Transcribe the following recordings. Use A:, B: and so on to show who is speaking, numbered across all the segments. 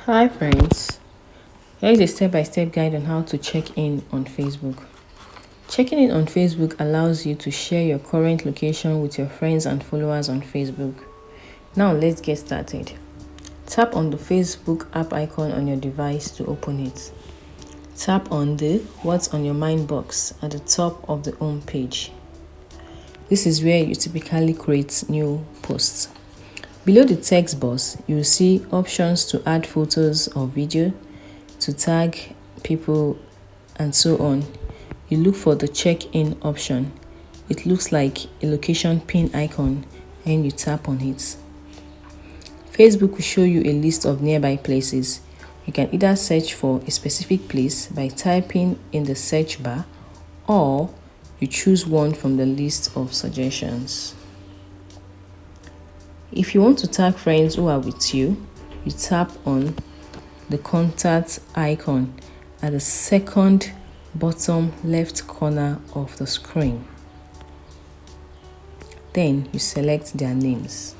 A: Hi friends, here is a step-by-step guide on how to check in on Facebook. Checking in on Facebook allows you to share your current location with your friends and followers on Facebook. Now let's get started. Tap on the Facebook app icon on your device to open it. Tap on the What's on Your Mind box at the top of the home page. This is where you typically create new posts. Below the text box, you'll see options to add photos or video, to tag people, and so on. You look for the check-in option. It looks like a location pin icon and you tap on it. Facebook will show you a list of nearby places. You can either search for a specific place by typing in the search bar, or you choose one from the list of suggestions. If you want to tag friends who are with you, you tap on the contact icon at the second bottom left corner of the screen. Then you select their names.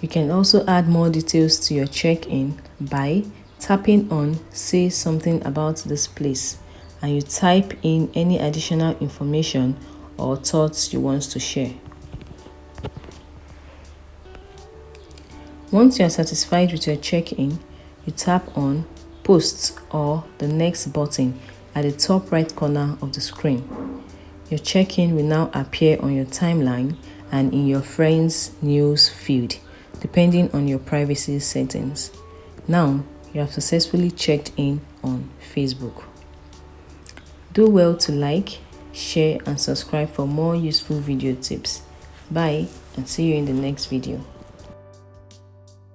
A: You can also add more details to your check-in by tapping on Say Something About This Place, and you type in any additional information or thoughts you want to share. Once you are satisfied with your check-in, you tap on Post or the Next button at the top right corner of the screen. Your check-in will now appear on your timeline and in your friends' news feed, depending on your privacy settings. Now, you have successfully checked in on Facebook. Do well to like, share, and subscribe for more useful video tips. Bye, and see you in the next video.